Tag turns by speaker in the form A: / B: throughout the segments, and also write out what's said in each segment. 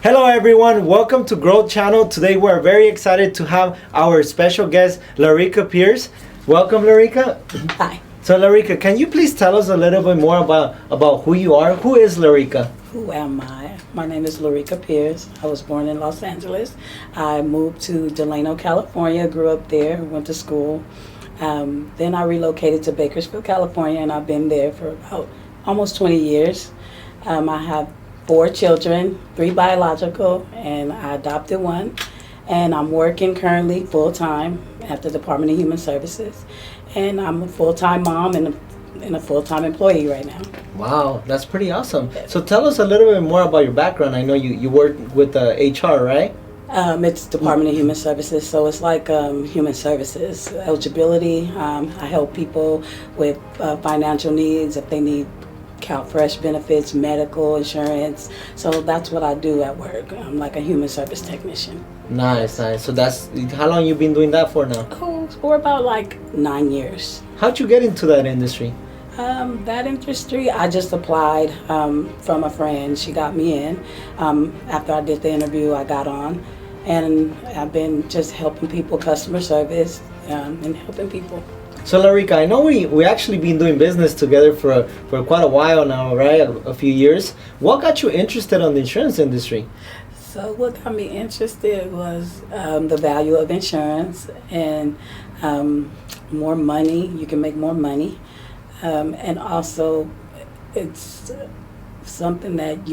A: Hello everyone, welcome to Growth Channel. Today we're very excited to have our special guest, Larika Pierce. Welcome, Larika.
B: Hi.
A: So Larika, can you please tell us a little bit more about who you are? Who is Larika?
B: Who am I? My name is Larika Pierce. I was born in Los Angeles. I moved to Delano, California, grew up there, went to school. Then I relocated to Bakersfield, California, and I've been there for about almost 20 years. I have 4 children, 3 biological, and I adopted 1. And I'm working currently full-time at the Department of Human Services. And I'm a full-time mom and a full-time employee right now.
A: Wow, that's pretty awesome. So tell us a little bit more about your background. I know you work with HR, right?
B: It's Department of Human Services, so it's like human services, eligibility. I help people with financial needs if they need CalFresh benefits, medical insurance. So that's what I do at work. I'm like a human service technician.
A: Nice. So that's how long you been doing that for now?
B: Oh, for about like 9 years.
A: How'd you get into that industry?
B: That industry, I just applied from a friend. She got me in. After I did the interview, I got on. And I've been just helping people, customer service, and helping people.
A: So Larika, I know we actually been doing business together for quite a while now, right? A few years. What got you interested in the insurance industry?
B: So what got me interested was the value of insurance and more money. You can make more money, and also it's something that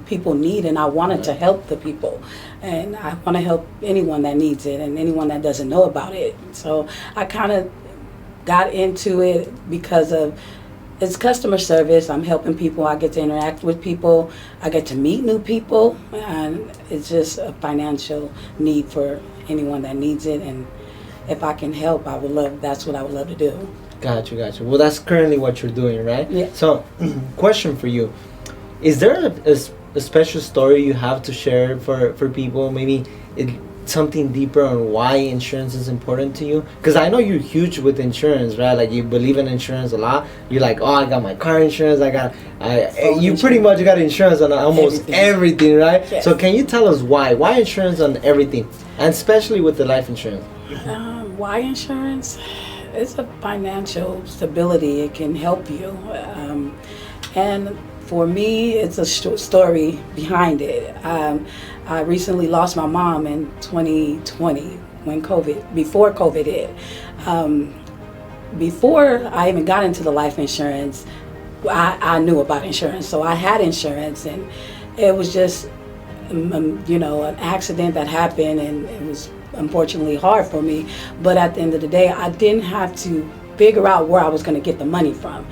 B: people need, and I wanted to help the people, and I want to help anyone that needs it and anyone that doesn't know about it. So I kind of got into it because of it's customer service. I'm helping people. I get to interact with people. I get to meet new people, and it's just a financial need for anyone that needs it. And if I can help, that's what I would love to do.
A: Gotcha. Well, that's currently what you're doing, right?
B: Yeah.
A: So, question for you: is there a special story you have to share for people? Maybe something deeper on why insurance is important to you, because I know you're huge with insurance, right? Like you believe in insurance a lot. You're like, oh, I got my car insurance, you pretty much got insurance on almost everything, right?
B: Yes.
A: So can you tell us why insurance on everything, and especially with the life insurance?
B: Why insurance? It's a financial stability. It can help you, and for me, it's a story behind it. I recently lost my mom in 2020 before COVID hit. Before I even got into the life insurance, I knew about insurance. So I had insurance, and it was just, an accident that happened, and it was unfortunately hard for me. But at the end of the day, I didn't have to figure out where I was going to get the money from.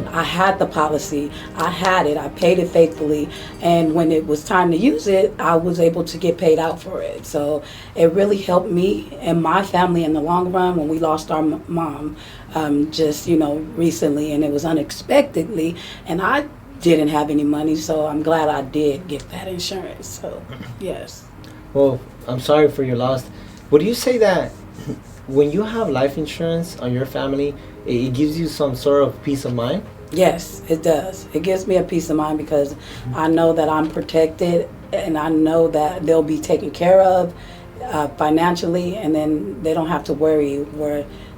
B: I had the policy, I had it, I paid it faithfully, and when it was time to use it, I was able to get paid out for it. So it really helped me and my family in the long run when we lost our mom recently, and it was unexpectedly, and I didn't have any money, so I'm glad I did get that insurance. So yes.
A: Well, I'm sorry for your loss. Would you say that when you have life insurance on your family, it gives you some sort of peace of mind?
B: Yes, it does. It gives me a peace of mind because I know that I'm protected, and I know that they'll be taken care of financially, and then they don't have to worry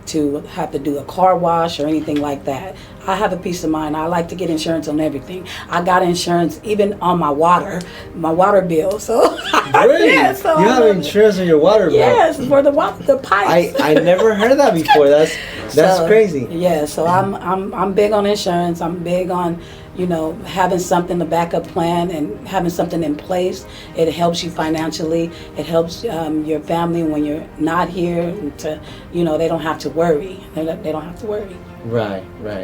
B: to have to do a car wash or anything like that. I have a peace of mind. I like to get insurance on everything. I got insurance even on my water bill. So
A: really?
B: Yeah, so
A: you have insurance on your water bill?
B: Yes, for the pipes.
A: I never heard that before. That's crazy.
B: Yeah, so I'm big on insurance. I'm big on having something, a backup plan, and having something in place. It helps you financially. It helps your family when you're not here. They don't have to worry. They don't have to worry.
A: Right.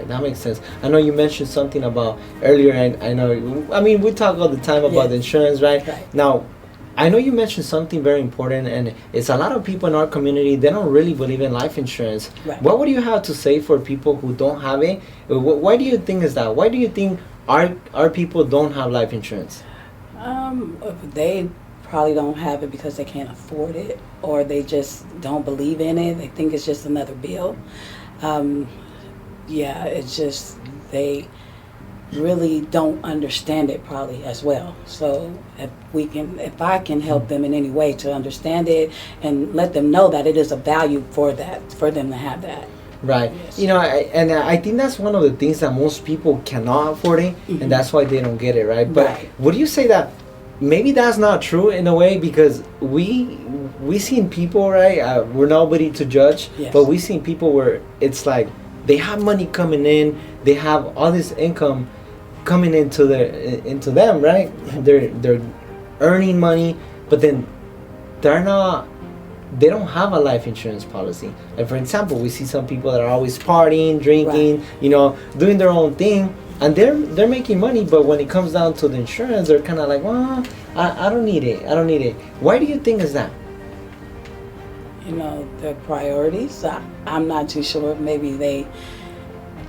A: That makes sense. I know you mentioned something about earlier, and we talk all the time about the insurance, right? Now, I know you mentioned something very important, and it's a lot of people in our community, they don't really believe in life insurance.
B: Right.
A: What would you have to say for people who don't have it? Why do you think is that? Why do you think our people don't have life insurance?
B: They probably don't have it because they can't afford it, or they just don't believe in it. They think it's just another bill. It's just really don't understand it probably as well. So if I can help them in any way to understand it and let them know that it is a value for them to have that.
A: Right.
B: Yes.
A: I think that's one of the things that most people cannot afford it, and that's why they don't get it, right? But
B: Right.
A: would you say that maybe that's not true in a way, because we seen people, right? We're nobody to judge,
B: Yes.
A: but we seen people where it's like they have money coming in, they have all this income coming into them, right? They're earning money, but then they don't have a life insurance policy. Like, for example, we see some people that are always partying, drinking, doing their own thing, and they're making money, but when it comes down to the insurance, they're kind of like, well, I don't need it. Why do you think is that?
B: Their priorities. I'm not too sure. Maybe they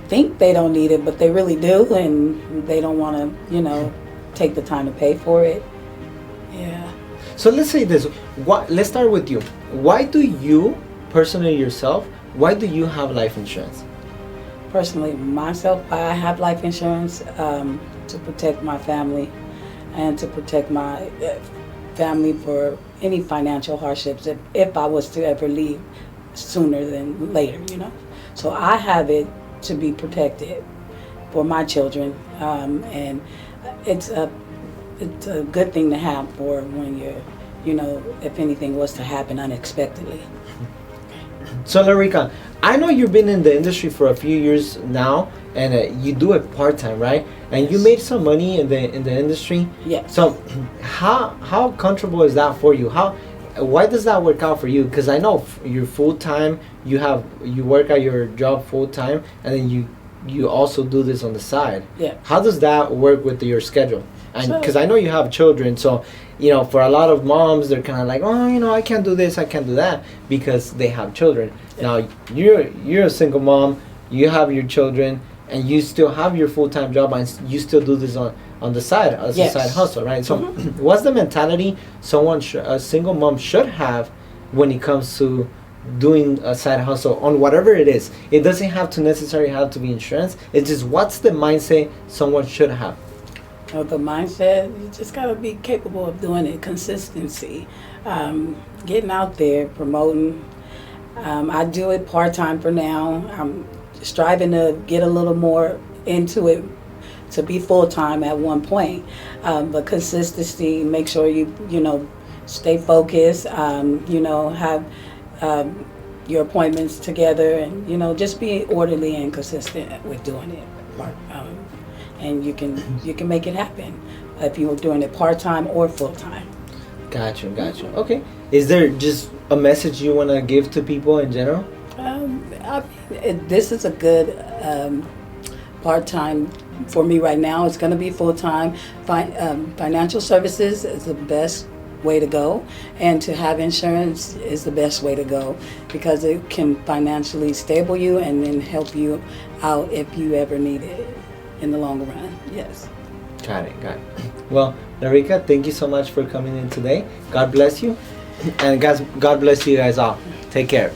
B: think they don't need it, but they really do, and they don't want to, take the time to pay for it. Yeah.
A: So let's say this. Let's start with you. Why do you, personally yourself, why do you have life insurance?
B: Personally, myself, I have life insurance to protect my family and to protect my family for any financial hardships if I was to ever leave sooner than later, So I have it to be protected for my children, and it's a good thing to have for when you're, if anything was to happen unexpectedly.
A: So Larica, I know you've been in the industry for a few years now, and you do it part-time, right? And you made some money in the industry.
B: Yes.
A: So how comfortable is that for you? Why does that work out for you? Because I know you're full-time, you work at your job full-time, and then you also do this on the side.
B: Yeah.
A: How does that work with your schedule? And
B: So-
A: because I know you have children, so for a lot of moms, they're kind of like, oh, I can't do this, I can't do that, because they have children. Now you're a single mom, you have your children, and you still have your full-time job, and you still do this on the side as
B: Yes.
A: a side hustle, right? So what's the mentality a single mom should have when it comes to doing a side hustle on whatever it is? It doesn't have to necessarily have to be insurance. It's just, what's the mindset someone should have?
B: The mindset, you just got to be capable of doing it. Consistency, getting out there, promoting. I do it part-time for now. I'm striving to get a little more into it to be full-time at one point. But consistency, make sure you stay focused, have your appointments together, and just be orderly and consistent with doing it. And you can make it happen if you're doing it part-time or full-time.
A: Gotcha. Okay. Is there just a message you want to give to people in general?
B: This is a good part-time for me right now. It's going to be full-time. Financial services is the best way to go, and to have insurance is the best way to go, because it can financially stable you and then help you out if you ever need it in the long run. Yes.
A: Got it. Well, Larica, thank you so much for coming in today. God bless you. And guys, God bless you guys all. Take care.